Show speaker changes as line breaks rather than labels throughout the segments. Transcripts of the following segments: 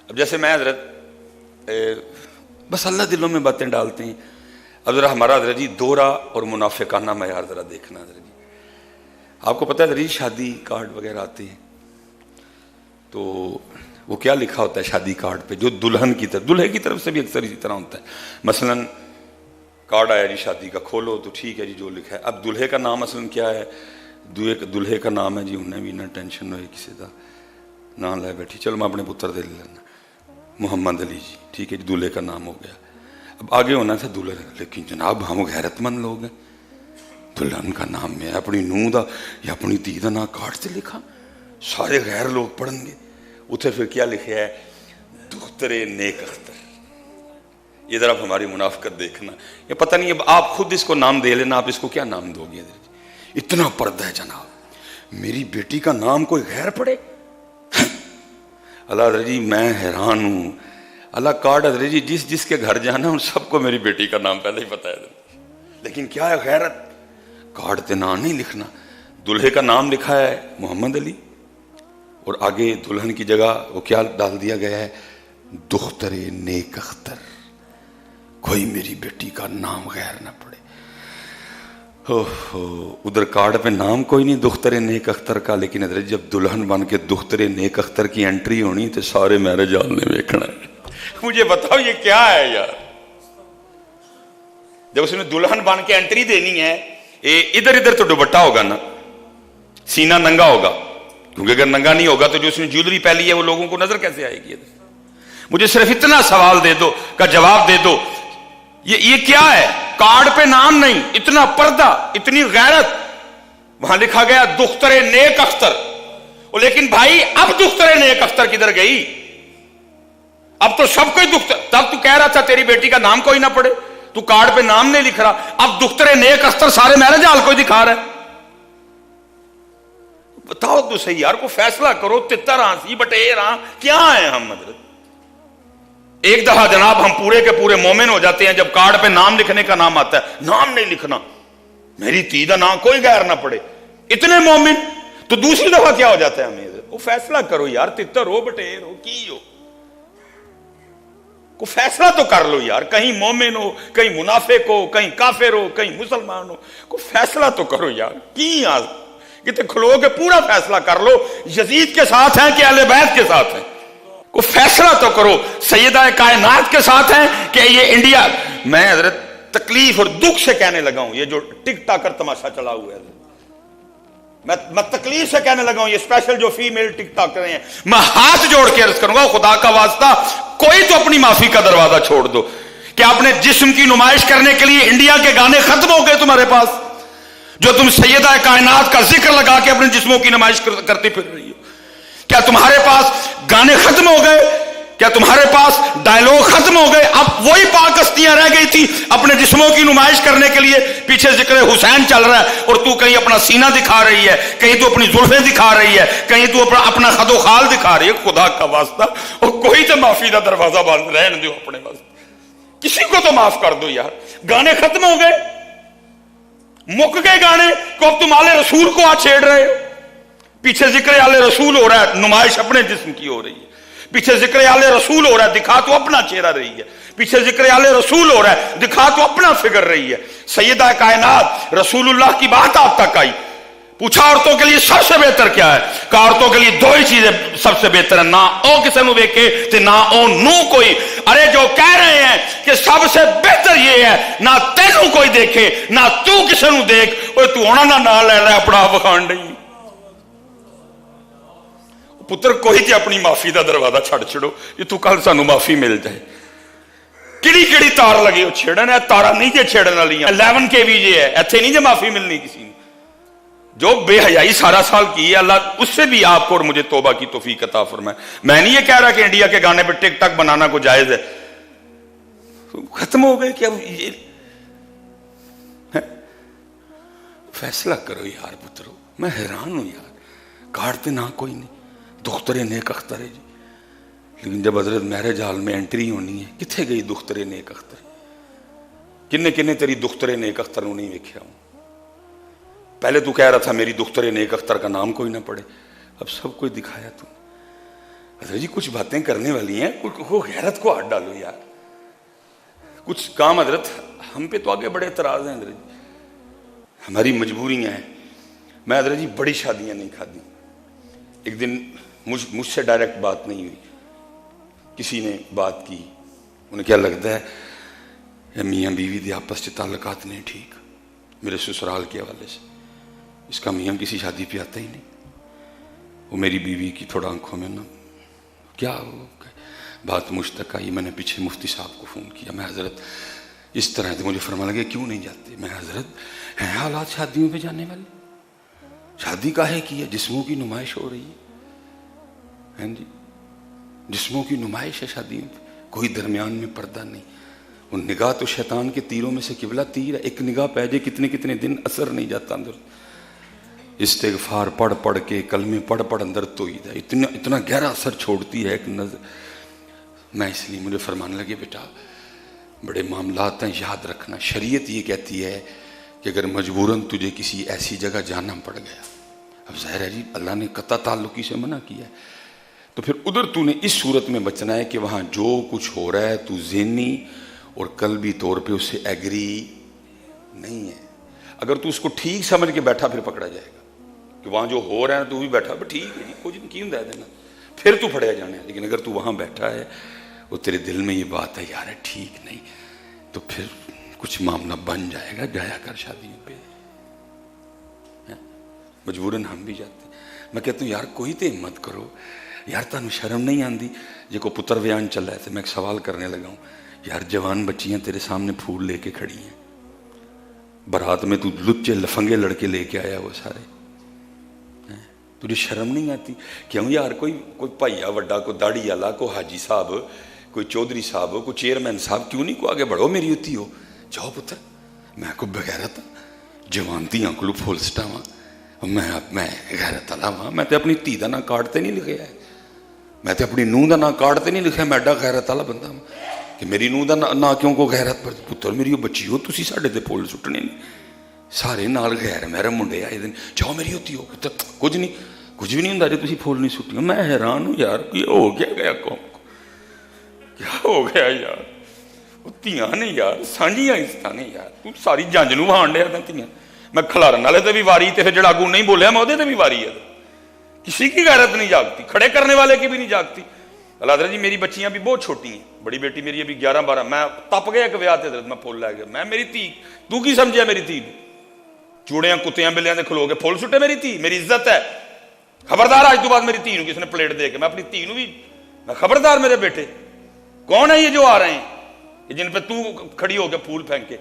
اب جیسے میں حضرت بس اللہ دلوں میں باتیں ڈالتے ہیں. اب ذرا ہمارا حضرت جی دورہ اور منافقانہ معیار ذرا دیکھنا حضرت جی. آپ کو پتہ ہے حضرت جی شادی کارڈ وغیرہ آتے ہیں تو وہ کیا لکھا ہوتا ہے شادی کارڈ پہ, جو دلہن کی طرف, دلہے کی طرف سے بھی اکثر اسی طرح ہوتا ہے. مثلاً کارڈ آیا جی شادی کا, کھولو تو ٹھیک ہے جی جو لکھا ہے. اب دلہے کا نام مثلاً کیا ہے, دلہے کا نام ہے جی, انہیں بھی نہ ٹینشن ہوئے کسی کا نام لے بیٹھی, چلو میں اپنے پتر دے لینا محمد علی جی, ٹھیک ہے جی دلہے کا نام ہو گیا. اب آگے ہونا تھا دلہن, لیکن جناب ہم غیرت مند لوگ ہیں, دلہن کا نام میں اپنی نوح دا یا اپنی دھی دا نام کارڈ سے لکھا, سارے غیر لوگ پڑھیں گے. اتنے پھر کیا لکھا ہے, دختر نیک اختر. یہ ذرا ہماری منافقت دیکھنا, یہ پتہ نہیں اب آپ خود اس کو نام دے لینا, آپ اس کو کیا نام دو گے. اتنا پردہ ہے جناب, میری بیٹی کا نام کوئی غیر پڑے. اللہ حضرت جی میں حیران ہوں, اللہ کارڈ حضرت جی جس جس کے گھر جانا ان سب کو میری بیٹی کا نام پہلے ہی پتہ ہے, لیکن کیا ہے غیرت, کارڈ پہ نام نہیں لکھنا. دلہے کا نام لکھا ہے محمد علی اور آگے دلہن کی جگہ وہ کیا ڈال دیا گیا ہے, دختر نیک اختر. کوئی میری بیٹی کا نام غیر نہ پڑے. ادھر کارڈ پہ نام کوئی نہیں دختر نیک اختر کا, لیکن حضرت جب دلہن بن کے دختر نیک اختر کی انٹری ہونی تو سارے میرج ہال نے دیکھنا ہے. مجھے بتاؤ یہ کیا ہے یار. جب اس نے دلہن بن کے انٹری دینی ہے, ادھر ادھر تو دوپٹہ ہوگا نا, سینہ ننگا ہوگا, کیونکہ اگر ننگا نہیں ہوگا تو جو اس نے جیولری پہلی ہے وہ لوگوں کو نظر کیسے آئے گی. مجھے صرف اتنا سوال دے دو, کا جواب دے دو, یہ کیا ہے, کارڈ پہ نام نہیں, اتنا پردہ, اتنی غیرت. وہاں لکھا گیا دختر نیک اختر, لیکن بھائی اب دختر نیک اختر کدھر گئی, اب تو سب کوئی دختر. تب تو کہہ رہا تھا تیری بیٹی کا نام کوئی نہ پڑے, تو کارڈ پہ نام نہیں لکھ رہا, اب دختر نیک اختر سارے میرج ہال کوئی دکھا رہا ہے. بتاؤ تو صحیح یار, کو فیصلہ کرو. تتر آنسی بٹیر کیا ہے ہم حضرت. ایک دفعہ جناب ہم پورے کے پورے مومن ہو جاتے ہیں جب کارڈ پہ نام لکھنے کا نام آتا ہے, نام نہیں لکھنا, میری تھی دا نام کوئی غیر نہ پڑے, اتنے مومن. تو دوسری دفعہ کیا ہو جاتا ہے ہمیں, وہ فیصلہ کرو یار, تتر ہو بٹیر ہو کی ہو, کو فیصلہ تو کر لو یار. کہیں مومن ہو, کہیں منافق ہو, کہیں کافر ہو, کہیں مسلمان ہو, کو فیصلہ تو کرو یار. کی کتنے کھلو کے پورا فیصلہ کر لو, یزید کے ساتھ ہیں کہ اہل بیت کے ساتھ ہیں, کو فیصلہ تو کرو. سیدہ کائنات کے ساتھ ہیں کہ یہ انڈیا. میں حضرت تکلیف اور دکھ سے کہنے لگا ہوں, یہ جو ٹک ٹاکر تماشا چلا ہوا ہے, میں تکلیف سے کہنے لگا ہوں, یہ اسپیشل جو فیمیل ٹک ٹاکر ہیں, میں ہاتھ جوڑ کے عرض کروں گا خدا کا واسطہ کوئی تو اپنی معافی کا دروازہ چھوڑ دو. کہ اپنے جسم کی نمائش کرنے کے لیے انڈیا کے گانے ختم ہو گئے تمہارے پاس, جو تم سیدہ کائنات کا ذکر لگا کے اپنے جسموں کی نمائش کرتی پھر رہی ہو. کیا تمہارے پاس گانے ختم ہو گئے, کیا تمہارے پاس ڈائلوگ ختم ہو گئے. اب وہی پاک ہستیاں رہ گئی تھی اپنے جسموں کی نمائش کرنے کے لیے, پیچھے ذکر حسین چل رہا ہے اور تو کہیں اپنا سینہ دکھا رہی ہے, کہیں تو اپنی زلفیں دکھا رہی ہے, کہیں تو اپنا خد و خال دکھا رہی ہے. خدا کا واسطہ اور کوئی تو معافی کا دروازہ بند رہنے دو اپنے واسطے, کسی کو تو معاف کر دو یار. گانے ختم ہو گئے, مک گئے گانے, کو اب تم آل رسول کو چھیڑ رہے ہو. پیچھے ذکر آل رسول ہو رہا ہے, نمائش اپنے جسم کی ہو رہی ہے. پیچھے ذکر آل رسول ہو رہا ہے, دکھا تو اپنا چہرہ رہی ہے. پیچھے ذکر آل رسول ہو رہا ہے, دکھا تو اپنا فگر رہی ہے. سیدہ کائنات رسول اللہ کی بات آپ تک آئی, پوچھا عورتوں کے لیے سب سے بہتر کیا ہے, کہ عورتوں کے لیے دو ہی چیزیں سب سے بہتر ہیں, نہ او کسی نو دیکھے تے نہ او نو کوئی. ارے جو کہہ رہے ہیں کہ سب سے بہتر یہ ہے نہ تینوں کوئی دیکھے نہ تو کسی نو دیکھ, تو ہونا نہ لے رہا اپنا آپ بخان نہیں. پتر کوئی تے اپنی معافی دا دروازہ چھڑ چھڑو, یہ تو کل سانو معافی مل جائے. کیڑی کیڑی تار لگے ہو چھیڑن ہے, تارا نہیں جے چھیڑن والی 11 کے بھی جے ہے, ایتھے نہیں جے معافی ملنی کسی نے. جو بے حیائی سارا سال کی ہے, اللہ اس سے بھی آپ کو اور مجھے توبہ کی توفیق عطا فرمائے. میں نہیں یہ کہہ رہا کہ انڈیا کے گانے پہ ٹک ٹاک بنانا کو جائز ہے. ختم ہو گئے کیا یہ, فیصلہ کرو یار پترو. میں حیران ہوں یار, کارڈ پہ نہ کوئی نہیں, دختر نیک اختر ہے جی, لیکن جب حضرت میرج ہال میں انٹری ہونی ہے, کتنے گئی دختر نیک اختر. کنے کنے تیری دختر نیک اختر نو نہیں ویکھیا ہوں. پہلے تو کہہ رہا تھا میری دختر نیک اختر کا نام کوئی نہ پڑے, اب سب کوئی دکھایا تو. حضرت جی کچھ باتیں کرنے والی ہیں، کو غیرت کو ہاتھ ڈالو یار، کچھ کام حضرت ہم پہ تو آگے بڑے اعتراض ہیں حضرت جی، ہماری مجبوریاں ہیں. میں حضرت جی بڑی شادیاں نہیں کھادی. ایک دن مجھ سے ڈائریکٹ بات نہیں ہوئی، کسی نے بات کی، انہیں کیا لگتا ہے میاں بیوی دے آپس سے تعلقات نہیں ٹھیک میرے سسرال کے حوالے سے، اس کا میاں کسی شادی پہ آتا ہی نہیں. وہ میری بیوی کی تھوڑا آنکھوں میں نا کیا بات مجھ تک آئی. میں نے پیچھے مفتی صاحب کو فون کیا، میں حضرت اس طرح سے مجھے فرما لگے کیوں نہیں جاتے. میں حضرت ہیں حالات شادیوں پہ جانے والے، شادی کاہے کی ہے؟ جسموں کی نمائش ہو رہی ہے جی، جسموں کی نمائش ہے شادیوں پہ، کوئی درمیان میں پردہ نہیں. وہ نگاہ تو شیطان کے تیروں میں سے قبلہ تیر ہے، ایک نگاہ پہ جائے کتنے کتنے دن اثر نہیں جاتا اندر. استغفار پڑھ پڑھ کے، کلمے پڑھ پڑھ اندر توید ہے، اتنا گہرا اثر چھوڑتی ہے ایک نظر. میں اس لیے مجھے فرمانے لگے بیٹا بڑے معاملات ہیں، یاد رکھنا شریعت یہ کہتی ہے کہ اگر مجبوراً تجھے کسی ایسی جگہ جانا پڑ گیا، اب ظاہر ہے جی اللہ نے قطع تعلقی سے منع کیا ہے، تو پھر ادھر تو نے اس صورت میں بچنا ہے کہ وہاں جو کچھ ہو رہا ہے تو ذہنی اور قلبی طور پہ اس سے ایگری نہیں ہے. اگر تو اس کو ٹھیک سمجھ کے بیٹھا پھر پکڑا جائے گا کہ وہاں جو ہو رہا ہے تو بھی بیٹھا ٹھیک ہے جی کچھ نہیں کیوں دے دینا، پھر تو پھڑیا جانا ہے. لیکن اگر تو وہاں بیٹھا ہے وہ تیرے دل میں یہ بات ہے یار ٹھیک نہیں، تو پھر کچھ معاملہ بن جائے گا. جایا کر شادیوں پہ، مجبوراً ہم بھی جاتے ہیں. میں کہتا ہوں یار کوئی تو ہمت کرو یار، تانوں شرم نہیں آندی؟ جے کو پتر بیان چل رہا ہے تو میں ایک سوال کرنے لگا ہوں یار، جوان بچیاں تیرے سامنے پھول لے کے کھڑی ہیں، برات میں تو لچے لفنگے لڑکے لے کے آیا وہ سارے، تجھے شرم نہیں آتی؟ کیوں یار کوئی بھائیا وڈا، کوئی داڑھی والا، کوئی حاجی صاحب، کوئی چودھری صاحب، کوئی چیئرمین صاحب، کیوں نہیں کو آگے بڑھو میری ہوتی ہو، جاؤ پتر. میں کو بغیرت جوان دھیاں کو پھول سٹاواں، میں غیرت والا ہاں. میں تے اپنی دھی دا نام کارڈ تے نہیں لکھیا ہے، میں تے اپنی نوح دا نام کارڈ تے نہیں لکھیا. میں ایڈا غیرت والا بندہ ہوں کہ میری نوح دا نام کیوں کو غیرت پر پتر میری وہ بچی ہو تسی ساڈے تے پھول سٹنے نہیں. سارے نال غیر محرم منڈے آئے دن، جاؤ میری ہوتی ہو پتر. کچھ بھی نہیں ہوں جی تسی پھول نہیں سٹی. میں حیران ہوں یار یہ ہو گیا قوم کو، کیا ہو گیا یار؟ وہ تیاں نے یار سانجیاں عزتاں نے یار، تو ساری جنج نو وہان ڈیا تھا تیاں. میں کھلارن والے تے بھی واری تے جڑا اگوں نہیں بولیا میں تے بھی واری ہے. کسی کی غیرت نہیں جاگتی، کھڑے کرنے والے کی بھی نہیں جاگتی. اللہ حضرت جی میری بچیاں بھی بہت چھوٹی ہیں، بڑی بیٹی میری ابھی 11-12، میں تپ گیا ایک ویاہ تے حضرت میں پھول لے گیا. میں میری تھی تو کی سمجھیا میری تھی؟ چوڑیاں کتیاں بلیاں دے کھلو کے پھول سٹے میری تھی؟ میری عزت ہے، خبردار آج تو بعد میری تھی کس نے پلیٹ دے کے. میں اپنی تھی بھی میں خبردار میرے بیٹے کون ہے یہ جو آ رہے ہیں جن پہ تو کھڑی ہو کے پھول پھینک کے،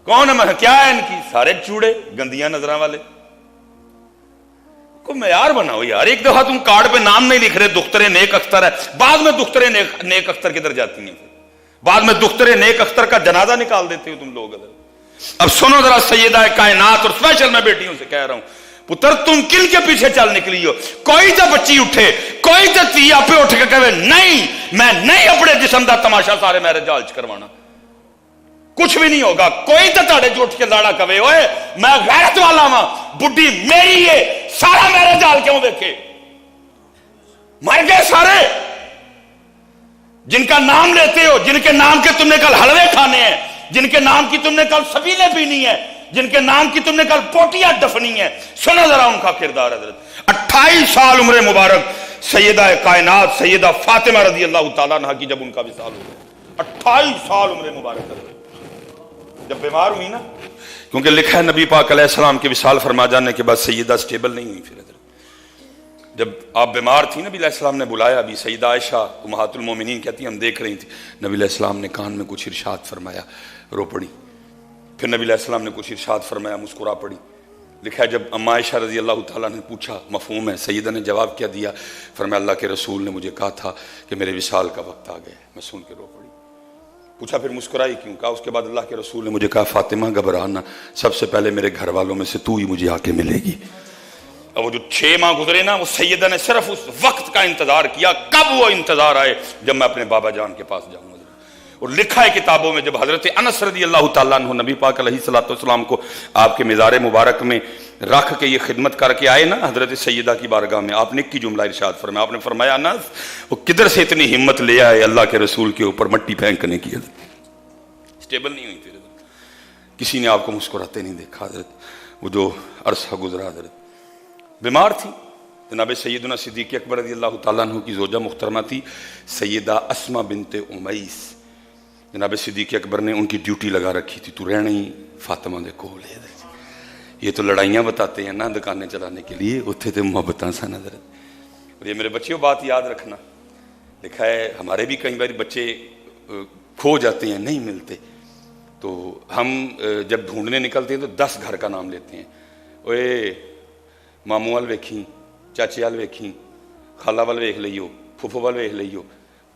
کون ہے؟ میں کیا ہے ان کی؟ سارے چوڑے گندیاں نظراں والے. کو معیار بناؤ یار. ایک دفعہ تم کارڈ پہ نام نہیں لکھ رہے دختر نیک اختر ہے، بعد میں دختر نیک اختر کدھر جاتی ہیں؟ بعد میں دختر نیک اختر کا جنازہ نکال دیتے ہو تم لوگ. اب سنو ذرا سیدہ کائنات اور اسپیشل میں بیٹیوں سے کہہ رہا ہوں، پتر تم کل کے پیچھے چل نکلی ہو؟ کوئی تو بچی اٹھے، کوئی تو تھی آپ اٹھ کے کہے نہیں میں نہیں اپنے جسم دا تماشا سارے میرے جال چ کروانا، کچھ بھی نہیں ہوگا. کوئی تو تاڑے جو اٹھ کے لاڑا کہے اوئے میں غیرت والا ہاں، بڈھی میری ہے، سارا میرے جال کیوں دیکھے؟ مر گئے سارے جن کا نام لیتے ہو، جن کے نام کے تم نے کل حلوے کھانے ہیں، جن کے نام کی تم نے کل سبیلیں پینی ہے، جن کے نام کی تم نے کل پوٹیاں دفنی ہیں. سنو ذرا ان کا کردار. حضرت 28 سال عمر مبارک سیدہ کائنات سیدہ فاطمہ رضی اللہ تعالیٰ عنہ کی جب ان کا وصال ہوا، 28 سال عمر مبارک جب بیمار ہوئی نا، کیونکہ لکھا ہے نبی پاک علیہ السلام کے وصال فرما جانے کے بعد سیدہ سٹیبل نہیں ہوئی. پھر جب آپ بیمار تھی نبی علیہ السلام نے بلایا، ابھی سیدہ عائشہ امہات المومنین کہتی ہیں ہم دیکھ رہی تھی، نبی علیہ السلام نے کان میں کچھ ارشاد فرمایا، رو پڑی. پھر نبی علیہ السلام نے کچھ ارشاد فرمایا، مسکرا پڑی. لکھا ہے جب اما عائشہ رضی اللہ تعالیٰ نے پوچھا مفہوم ہے، سیدہ نے جواب کیا دیا؟ فرمایا اللہ کے رسول نے مجھے کہا تھا کہ میرے وصال کا وقت آ گیا. میں سن کے رو پڑی. پوچھا پھر مسکرائی کیوں؟ کہا اس کے بعد اللہ کے رسول نے مجھے کہا فاطمہ گھبرانا، سب سے پہلے میرے گھر والوں میں سے تو ہی مجھے آ کے ملے گی. اب وہ جو 6 ماہ گزرے نا، وہ سیدہ نے صرف اس وقت کا انتظار کیا، کب وہ انتظار آئے جب میں اپنے بابا جان کے پاس جاؤں گا. اور لکھا ہے کتابوں میں جب حضرت انس رضی اللہ تعالیٰ عنہ نبی پاک علیہ الصلوۃ والسلام کو آپ کے مزار مبارک میں رکھ کے یہ خدمت کر کے آئے نا حضرت سیدہ کی بارگاہ میں، آپ نے کی جملہ ارشاد فرمایا، آپ نے فرمایا انس وہ کدھر سے اتنی ہمت لے آئے اللہ کے رسول کے اوپر مٹی پھینکنے کی؟ اسٹیبل نہیں ہوئی تھی، کسی نے آپ کو مسکراتے نہیں دیکھا حضرت، وہ جو عرصہ گزرا حضرت بیمار تھی۔ جناب سیدنا صدیق اکبر رضی اللہ تعالیٰ عنہ کی زوجہ محترمہ تھی سیدہ اسماء بنت امیس، جناب صدیق اکبر نے ان کی ڈیوٹی لگا رکھی تھی، تو رہنا ہی فاطمہ دے کول ہے۔ یہ تو لڑائیاں بتاتے ہیں نا دکانیں چلانے کے لیے، اتنے تو محبتاں سن حضرت۔ اور یہ میرے بچیوں بات یاد رکھنا، لکھا ہے ہمارے بھی کئی بار بچے کھو جاتے ہیں، نہیں ملتے، تو ہم جب ڈھونڈنے نکلتے ہیں تو 10 گھر کا نام لیتے ہیں، اوے ماموں وال ویکھی، چاچے وال ویکھی، خالہ وال ویکھ لئیو، پھوپھو وال ویکھ لئیو،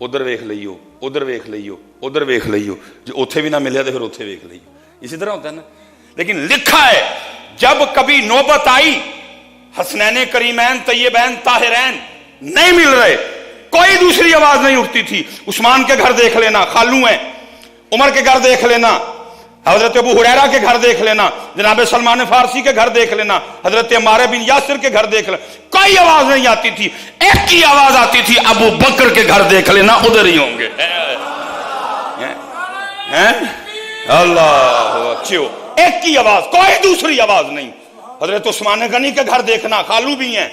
ادھر ویکھ لئیو، ادھر ویکھ لئیو، ادھر ویکھ لئیو، جو اتھے بھی نہ ملیا تو پھر اتھے ویکھ لئیو، اسی طرح ہوتا ہے نا۔ لیکن لکھا ہے جب کبھی نوبت آئی حسنین کریمین طیبین طاہرین نہیں مل رہے، کوئی دوسری آواز نہیں اٹھتی تھی، عثمان کے گھر دیکھ لینا خالو ہیں، عمر کے گھر دیکھ لینا، حضرت ابو ہریرہ کے گھر دیکھ لینا، جناب سلمان فارسی کے گھر دیکھ لینا، حضرت عمار بن یاسر کے گھر دیکھ لینا، کوئی آواز نہیں آتی تھی، ایک ہی آواز آتی تھی، ابو بکر کے گھر دیکھ لینا ادھر ہی ہوں گے۔ اللہ اچھو، ایک ہی آواز، کوئی دوسری آواز نہیں۔ حضرت عثمان غنی کے گھر دیکھنا، خالو بھی ہیں،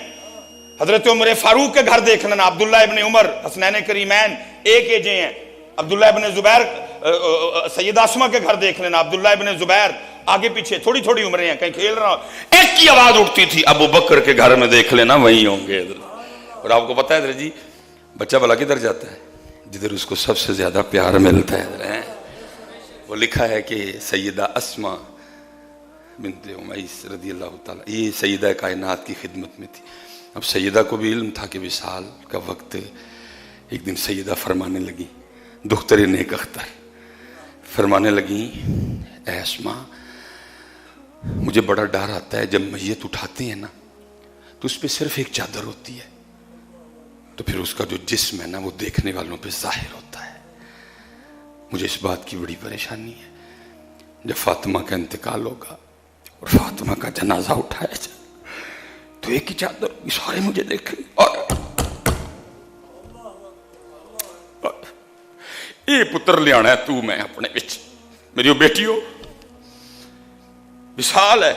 حضرت عمر فاروق کے گھر دیکھ لینا، عبداللہ ابن عمر حسنین کریمین ایک ایجے ہیں، عبداللہ ابن زبیر سیدہ اسماء کے گھر دیکھ لینا، عبداللہ ابن زبیر آگے پیچھے تھوڑی تھوڑی عمریں ہیں، کہیں کھیل رہا ہوں، ایک ہی آواز اٹھتی تھی، ابو بکر کے گھر میں دیکھ لینا وہیں ہوں گے۔ اور آپ کو پتہ ہے حضرت جی بچہ بھلا کدھر جاتا ہے؟ جدھر اس کو سب سے زیادہ پیار ملتا ہے۔ وہ لکھا ہے کہ سیدہ اسماء بنت امیس رضی اللہ تعالیٰ یہ سیدہ کائنات کی خدمت میں تھی۔ اب سیدہ کو بھی علم تھا کہ وصال کا وقت، ایک دن سیدہ فرمانے لگی، دختر نیک اختر فرمانے لگی، اے اسماء مجھے بڑا ڈر آتا ہے جب میت اٹھاتے ہیں نا تو اس پہ صرف ایک چادر ہوتی ہے، تو پھر اس کا جو جسم ہے نا وہ دیکھنے والوں پہ ظاہر ہوتا ہے، مجھے اس بات کی بڑی پریشانی ہے، جب فاطمہ کا انتقال ہوگا اور فاطمہ کا جنازہ اٹھایا جائے تو ایک ہی چادر ہوگی، سارے مجھے دیکھیں اور یہ پتر لے آنا ہے تو میں اپنے بچ میری بیٹیوں وصال ہے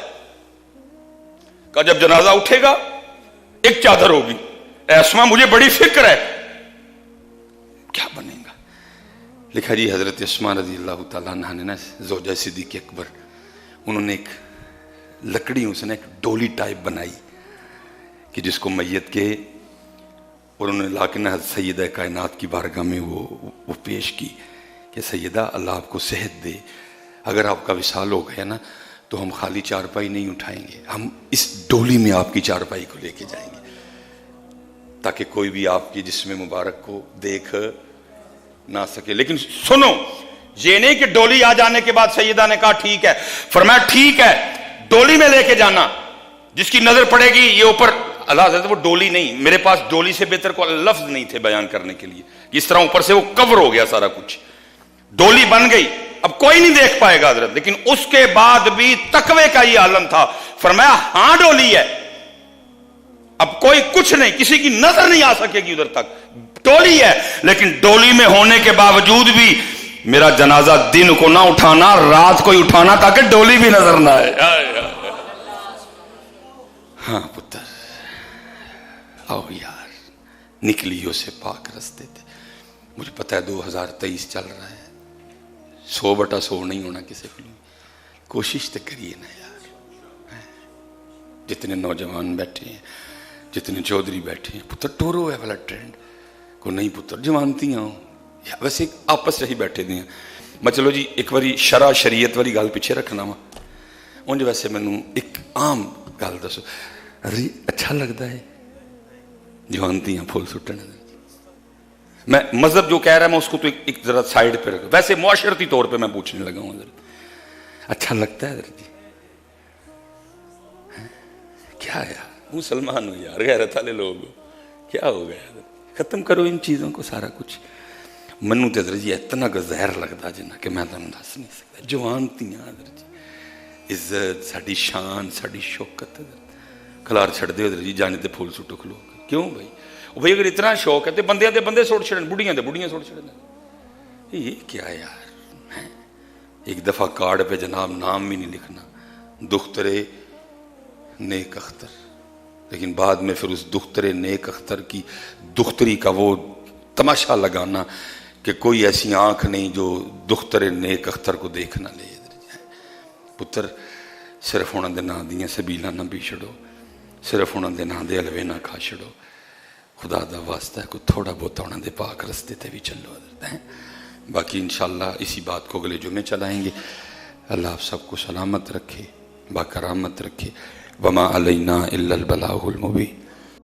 کہ جب جنازہ اٹھے گا ایک چادر ہوگی، اے اسماء مجھے بڑی فکر ہے کیا بنے گا۔ لکھا جی حضرت اسماء رضی اللہ تعالیٰ عنہ نے نا زوجہ صدیق اکبر، انہوں نے ایک لکڑی اس نے ایک ڈولی ٹائپ بنائی کہ جس کو میت کے، اور انہوں نے لا کے نا سیدہ کائنات کی بارگاہ میں وہ پیش کی کہ سیدہ اللہ آپ کو صحت دے، اگر آپ کا وصال ہو گیا نا تو ہم خالی چارپائی نہیں اٹھائیں گے، ہم اس ڈولی میں آپ کی چارپائی کو لے کے جائیں گے تاکہ کوئی بھی آپ کی جسم مبارک کو دیکھ نہ سکے۔ لیکن سنو، یہ نہیں کہ ڈولی آ جانے کے بعد سیدہ نے کہا ٹھیک ہے، فرمایا ٹھیک ہے ڈولی میں لے کے جانا، جس کی نظر پڑے گی یہ اوپر، اللہ حضرت وہ ڈولی نہیں، میرے پاس ڈولی سے بہتر کو لفظ نہیں تھے بیان کرنے کے لیے، اس طرح اوپر سے وہ کور ہو گیا سارا کچھ، ڈولی بن گئی، اب کوئی نہیں دیکھ پائے گا حضرت، لیکن اس کے بعد بھی تقوی کا یہ عالم تھا، فرمایا ہاں ڈولی ہے، اب کوئی کچھ نہیں، کسی کی نظر نہیں آ سکے گی ادھر تک، ڈولی ہے، لیکن ڈولی میں ہونے کے باوجود بھی میرا جنازہ دن کو نہ اٹھانا، رات کو ہی اٹھانا تاکہ ڈولی بھی نظر نہ آئے۔ ہاں پتر آؤ یار، نکلیوں سے پاک رستے تھے، مجھے پتہ ہے 2023 چل رہا ہے، 100/100 نہیں ہونا کسی کو، کوشش تو کریے نا یار، جتنے نوجوان بیٹھے ہیں، جتنے چودھری بیٹھے ہیں، پتر ٹورو ہے والا ٹرینڈ کو نہیں پتر جوانتی ہوں یا ویسے آپس سے ہی بیٹھے دیا میں، چلو جی ایک باری شرع شریعت والی گل پیچھے رکھنا وا، انج ویسے مینوں ایک عام گل دسو، ارے اچھا لگتا ہے جوانتیاں پھول سٹنے، میں مذہب جو کہہ رہا ہے میں اس کو تو ایک ذرا سائڈ پہ رکھ، ویسے معاشرتی طور پہ میں پوچھنے لگا ہوں ذرا اچھا لگتا ہے حضرت جی؟ کیا یار مسلمان ہو یار، غیرت والے لوگ ہو، کیا ہو گیا حضرت؟ ختم کرو ان چیزوں کو سارا کچھ۔ منو تے حضرت جی اتنا زہر لگتا جنا کہ میں تمہیں دس نہیں سکتا، جوانتیاں حضرت جی عزت ساڈی شان ساڈی شوکت کھلار چھڑ دے جی جانے تے پھول سٹو کھلو کے کیوں بھائی بھائی اگر اتنا شوق ہے تو بندے دے بندے سوٹ چھڑن بڑھیاں دے بڑھیاں سوٹ چھڑن یہ کیا ہے یار ایک دفعہ کارڈ پہ جناب نام بھی نہیں لکھنا دخترے نیک اختر لیکن بعد میں پھر اس دخترے نیک اختر کی دختری کا وہ تماشا لگانا کہ کوئی ایسی آنکھ نہیں جو دخترے نیک اختر کو دیکھ نہ لے پتر صرف انہوں دے نام دیاں سبیلاں نہ بھی چھڑو صرف انہوں دے نام دے حلوے نہ کھا چھڑو خدا دا واسطہ ہے کوئی تھوڑا بہت انہوں دے پاک رستے تے بھی چلو باقی انشاءاللہ اسی بات کو اگلے جمعے چلائیں گے اللہ آپ سب کو سلامت رکھے باکرامت رکھے وما علینا الا البلاغ المبین